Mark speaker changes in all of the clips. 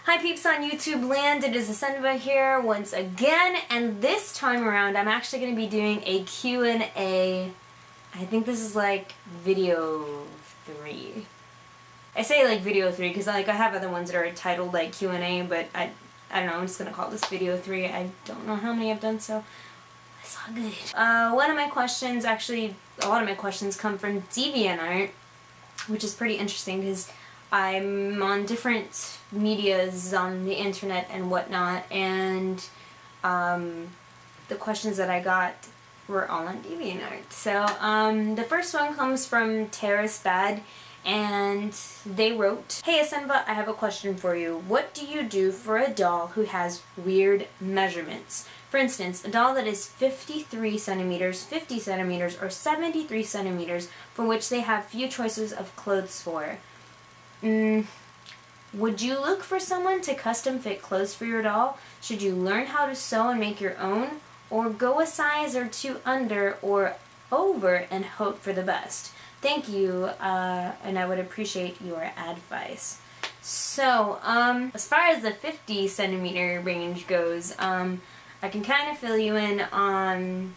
Speaker 1: Hi peeps on YouTube land, it is Asenva here once again, and this time around I'm actually going to be doing a Q&A. I think this is like video 3. I say like video 3 because I have other ones that are titled like Q&A, but I don't know, I'm just going to call this video 3. I don't know how many I've done, so it's all good. One of my questions, actually a lot of my questions come from DeviantArt, which is pretty interesting because I'm on different medias on the internet and whatnot, and the questions that I got were all on DeviantArt. So the first one comes from Terrace Bad, and they wrote, "Hey Asenva, I have a question for you. What do you do for a doll who has weird measurements? For instance, a doll that is 53 centimeters, 50 centimeters, or 73 centimeters, for which they have few choices of clothes for. Would you look for someone to custom fit clothes for your doll? Should you learn how to sew and make your own? Or go a size or two under or over and hope for the best? Thank you, and I would appreciate your advice." So, as far as the 50 centimeter range goes, I can kind of fill you in on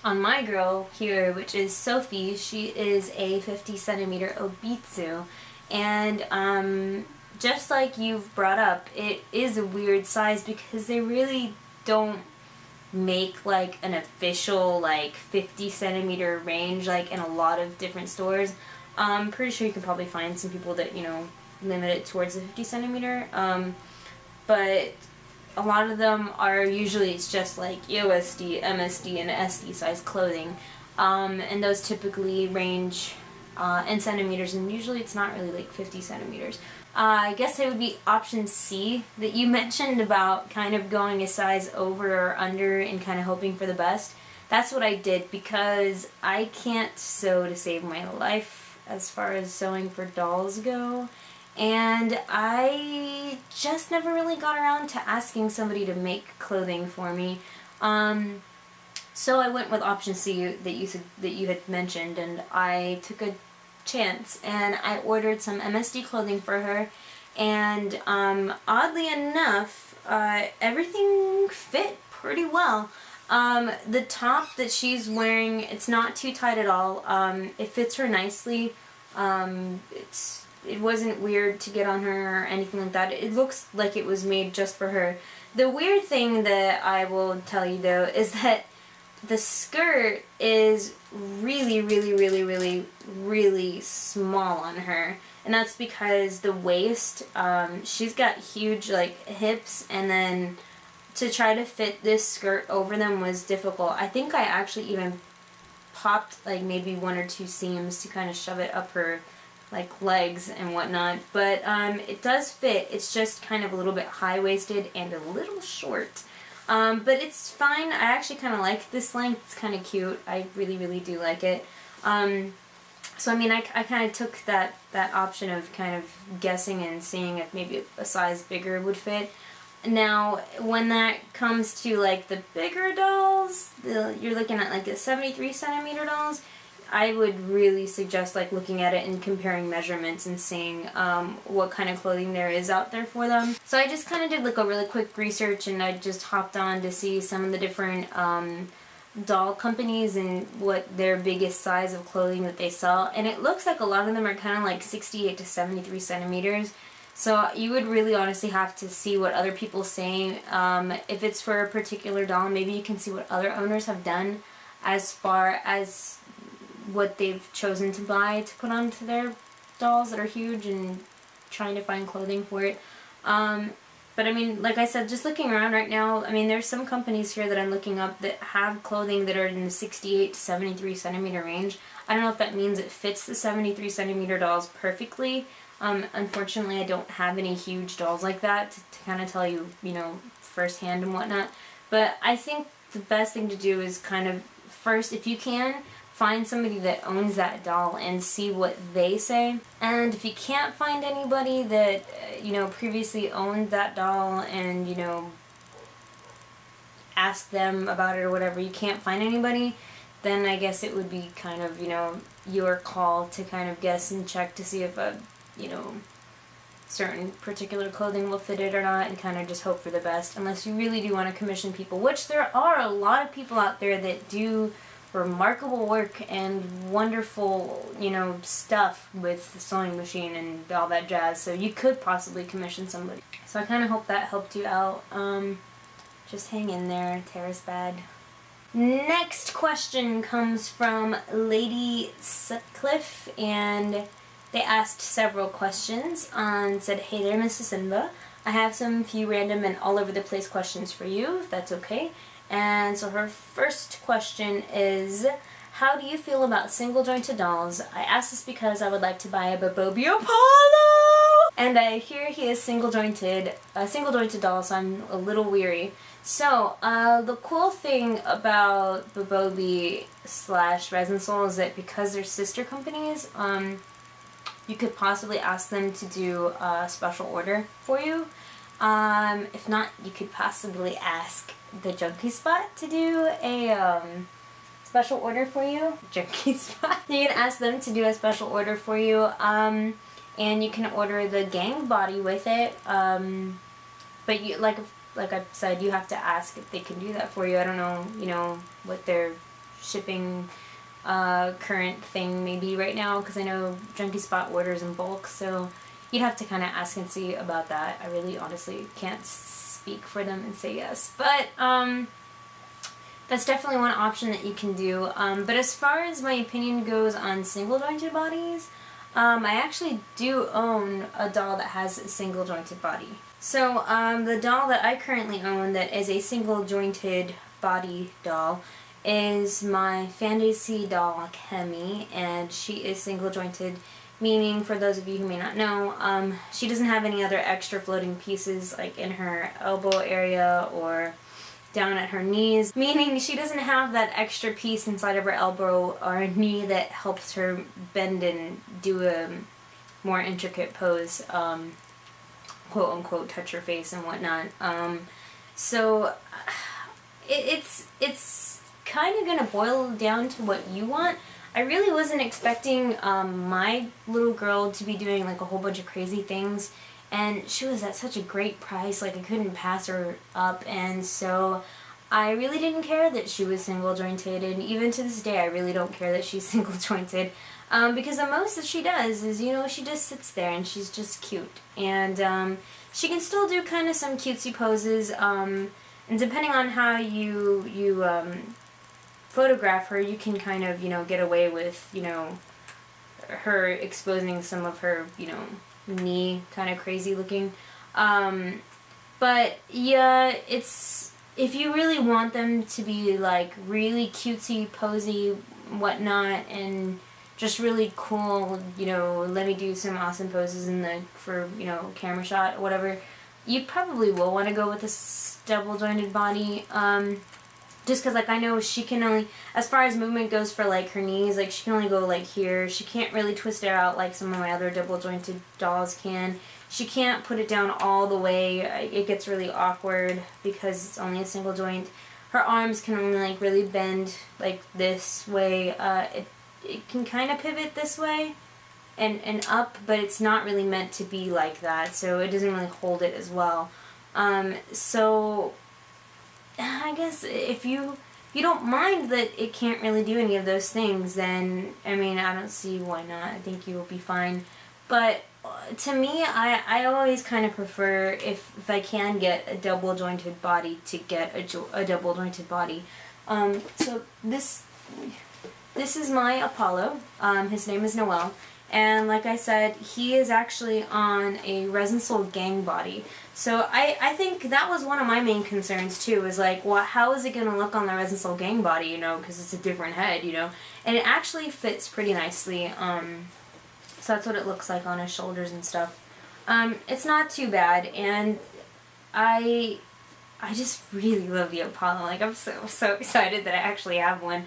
Speaker 1: my girl here, which is Sophie. She is a 50 centimeter Obitsu. And just like you've brought up, it is a weird size because they really don't make like an official like 50 centimeter range like in a lot of different stores. I'm pretty sure you can probably find some people that, you know, limit it towards the 50 centimeter. But a lot of them are usually, it's just like USD, MSD, and SD size clothing. And those typically range in centimeters, and usually it's not really like 50 centimeters. I guess it would be option C that you mentioned about kind of going a size over or under and kind of hoping for the best. That's what I did because I can't sew to save my life as far as sewing for dolls go, and I just never really got around to asking somebody to make clothing for me. So I went with option C that you had mentioned, and I took a chance and I ordered some MSD clothing for her, and oddly enough, everything fit pretty well. The top that she's wearing, it's not too tight at all. It fits her nicely. It wasn't weird to get on her or anything like that. It looks like it was made just for her. The weird thing that I will tell you though is that the skirt is really, really, really, really, really small on her, and that's because the waist, she's got huge like hips, and then to try to fit this skirt over them was difficult. I think I actually even popped like maybe 1 or 2 seams to kind of shove it up her like legs and whatnot, but it does fit. It's just kind of a little bit high-waisted and a little short. But it's fine. I actually kind of like this length. It's kind of cute. I really, really do like it. So I mean, I kind of took that option of kind of guessing and seeing if maybe a size bigger would fit. Now, when that comes to like the bigger dolls, you're looking at like the 73 centimeter dolls, I would really suggest like looking at it and comparing measurements and seeing what kind of clothing there is out there for them. So I just kind of did like a really quick research, and I just hopped on to see some of the different doll companies and what their biggest size of clothing that they sell, and it looks like a lot of them are kind of like 68 to 73 centimeters. So you would really honestly have to see what other people say. If it's for a particular doll, maybe you can see what other owners have done as far as what they've chosen to buy to put onto their dolls that are huge, and trying to find clothing for it. But I mean, like I said, just looking around right now, I mean, there's some companies here that I'm looking up that have clothing that are in the 68 to 73 centimeter range. I don't know if that means it fits the 73 centimeter dolls perfectly. Unfortunately, I don't have any huge dolls like that to kind of tell you, you know, firsthand and whatnot. But I think the best thing to do is kind of, first, if you can, find somebody that owns that doll and see what they say. And if you can't find anybody that, you know, previously owned that doll and, you know, ask them about it or whatever, you can't find anybody, then I guess it would be kind of, you know, your call to kind of guess and check to see if a, you know, certain particular clothing will fit it or not, and kind of just hope for the best, unless you really do want to commission people, which there are a lot of people out there that do remarkable work and wonderful, you know, stuff with the sewing machine and all that jazz, so you could possibly commission somebody. So I kind of hope that helped you out. Just hang in there, Tara's bad. Next question comes from Lady Sutcliffe, and they asked several questions and said, "Hey there, Miss Asenva. I have some few random and all over the place questions for you, if that's okay." And so her first question is, how do you feel about single jointed dolls? I ask this because I would like to buy a BJD Apollo! And I hear he is a single jointed doll, so I'm a little weary. So, the cool thing about BJD / Resin Soul is that because they're sister companies, you could possibly ask them to do a special order for you. If not, you could possibly ask the Junkie Spot to do a special order for you. Junkie Spot. You can ask them to do a special order for you, and you can order the gang body with it. But you, like I said, you have to ask if they can do that for you. I don't know, you know, what their shipping current thing may be right now, because I know Junkie Spot orders in bulk, so you'd have to kind of ask and see about that. I really honestly can't speak for them and say yes. But that's definitely one option that you can do. But as far as my opinion goes on single jointed bodies, I actually do own a doll that has a single jointed body. So the doll that I currently own that is a single jointed body doll is my fantasy doll Kemi, and she is single jointed, meaning, for those of you who may not know, she doesn't have any other extra floating pieces like in her elbow area or down at her knees, meaning she doesn't have that extra piece inside of her elbow or knee that helps her bend and do a more intricate pose, quote unquote, touch her face and whatnot. So it's kind of gonna boil down to what you want. I really wasn't expecting my little girl to be doing like a whole bunch of crazy things, and she was at such a great price, like I couldn't pass her up, and so I really didn't care that she was single jointed, and even to this day I really don't care that she's single jointed, because the most that she does is, you know, she just sits there and she's just cute, and she can still do kind of some cutesy poses, and depending on how you photograph her, you can kind of, you know, get away with, you know, her exposing some of her, you know, knee, kind of crazy looking. But yeah, it's, if you really want them to be like really cutesy, posy, whatnot, and just really cool, you know, let me do some awesome poses in the, for, you know, camera shot or whatever, you probably will want to go with this double jointed body. Just because, like, I know she can only, as far as movement goes for, like, her knees, like, she can only go, like, here. She can't really twist it out like some of my other double-jointed dolls can. She can't put it down all the way. It gets really awkward because it's only a single joint. Her arms can only, like, really bend, like, this way. It can kind of pivot this way and up, but it's not really meant to be like that, so it doesn't really hold it as well. So I guess if you don't mind that it can't really do any of those things, then, I mean, I don't see why not. I think you'll be fine. But to me, I always kind of prefer, if I can get a double jointed body, to get a double jointed body. So this is my Apollo. His name is Noel. And like I said, he is actually on a Resin Soul gang body. So I think that was one of my main concerns too, is like, well, how is it going to look on the Resin Soul gang body, you know, because it's a different head, you know. And it actually fits pretty nicely. So that's what it looks like on his shoulders and stuff. It's not too bad, and I just really love the Apollo. Like, I'm so excited that I actually have one.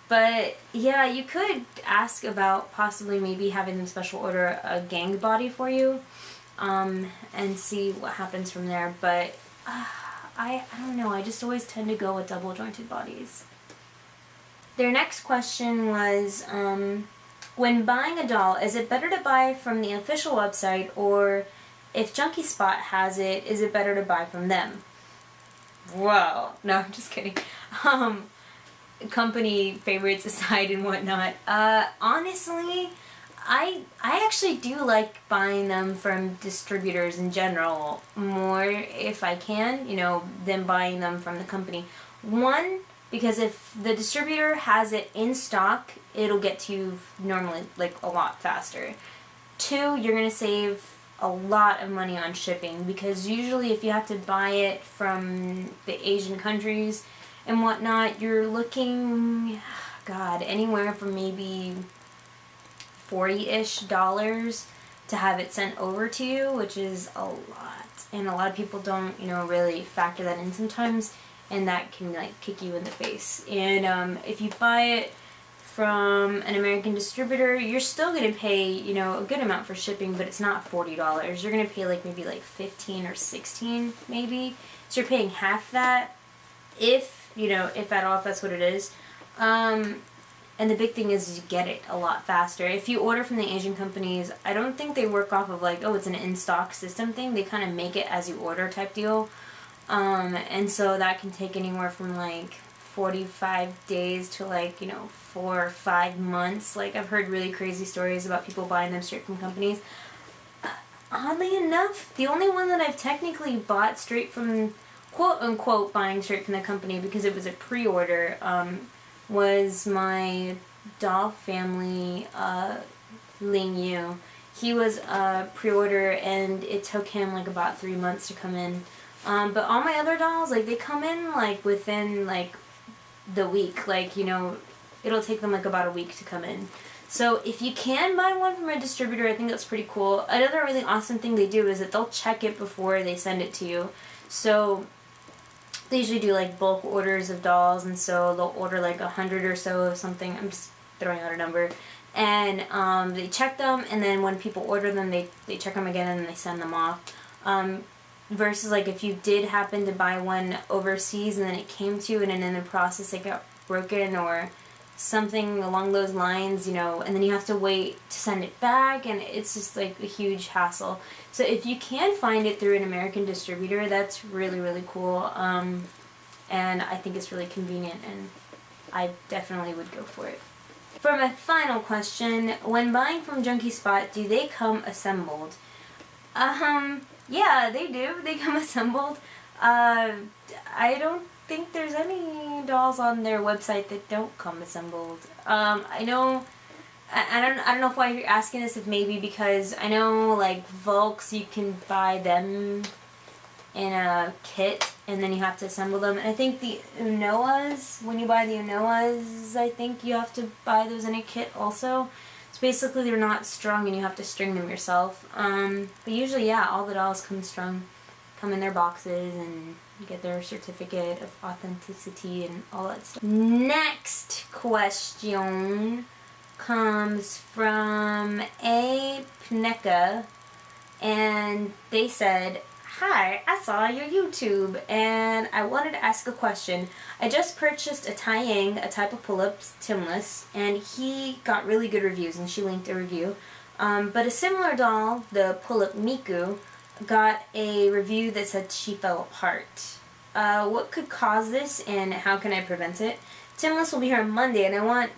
Speaker 1: But yeah, you could ask about possibly maybe having them special order a gang body for you, and see what happens from there. But I don't know, I just always tend to go with double jointed bodies. Their next question was, When buying a doll, is it better to buy from the official website, or if Junkie Spot has it, is it better to buy from them? Whoa. No, I'm just kidding. Company favorites aside and whatnot. Honestly, I actually do like buying them from distributors in general more if I can, you know, than buying them from the company. One, because if the distributor has it in stock, it'll get to you normally like a lot faster. Two, you're going to save a lot of money on shipping, because usually if you have to buy it from the Asian countries and whatnot, you're looking, God, anywhere from maybe $40-ish to have it sent over to you, which is a lot. And a lot of people don't, you know, really factor that in sometimes, and that can like kick you in the face. And if you buy it from an American distributor, you're still going to pay, you know, a good amount for shipping, but it's not $40. You're going to pay like maybe like $15 or $16 maybe. So you're paying half that, if, you know, if at all, if that's what it is. And the big thing is you get it a lot faster. If you order from the Asian companies, I don't think they work off of like, oh, it's an in-stock system thing. They kind of make it as you order type deal. And so that can take anywhere from like 45 days to like, you know, 4 or 5 months. Like, I've heard really crazy stories about people buying them straight from companies. Oddly enough, the only one that I've technically bought straight from, quote unquote, buying straight from the company because it was a pre-order, was my doll family, Ling Yu. He was a pre-order and it took him like about 3 months to come in. But all my other dolls, like, they come in like within like the week. Like, you know, it'll take them like about a week to come in. So if you can buy one from a distributor, I think that's pretty cool. Another really awesome thing they do is that they'll check it before they send it to you. So they usually do like bulk orders of dolls, and so they'll order like 100 or so of something. I'm just throwing out a number. And they check them, and then when people order them, they check them again and then they send them off. Versus like if you did happen to buy one overseas and then it came to you and then in the process it got broken or something along those lines, you know, and then you have to wait to send it back, and it's just like a huge hassle. So if you can find it through an American distributor, that's really, really cool. And I think it's really convenient, and I definitely would go for it. For my final question, when buying from Junkie Spot, do they come assembled? Yeah, they do. They come assembled. I don't think there's any dolls on their website that don't come assembled. I know, I don't know why you're asking this, if maybe because I know like Volks, you can buy them in a kit and then you have to assemble them. And I think the Unoas, when you buy the Unoas, I think you have to buy those in a kit also. So basically they're not strung and you have to string them yourself. But usually, yeah, all the dolls come strung, come in their boxes, and you get their certificate of authenticity and all that stuff. Next question comes from A. Pneka, and they said, "Hi, I saw your YouTube and I wanted to ask a question. I just purchased a Taiyang, a type of pull-ups, Timless, and he got really good reviews, and she linked a review. But a similar doll, the pull-up Miku, got a review that said she fell apart. What could cause this, and how can I prevent it? Timless will be here on Monday, and I want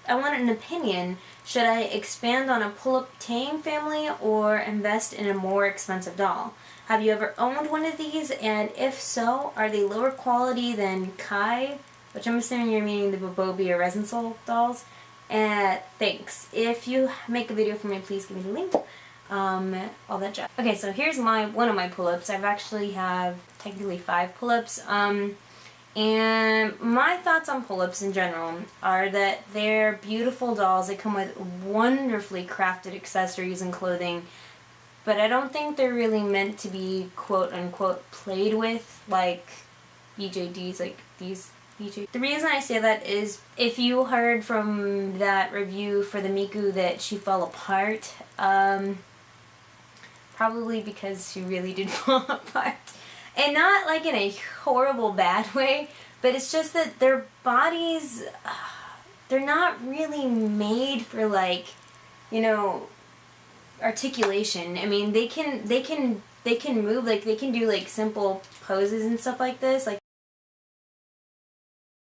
Speaker 1: an opinion. Should I expand on a pull-up Tang family or invest in a more expensive doll? Have you ever owned one of these, and if so, are they lower quality than Kai?" Which I'm assuming you're meaning the Bobobi or Resin Soul dolls. Thanks. If you make a video for me, please give me the link. All that jazz. Okay, so here's one of my pull-ups. I've actually have technically 5 pull-ups. And my thoughts on pull-ups in general are that they're beautiful dolls. They come with wonderfully crafted accessories and clothing, but I don't think they're really meant to be quote-unquote played with like BJDs, like these BJDs. The reason I say that is if you heard from that review for the Miku that she fell apart, probably because she really did fall apart. And not like in a horrible bad way, but it's just that their bodies, they're not really made for, like, you know, articulation. I mean, they can move, like, they can do, like, simple poses and stuff like this. Like,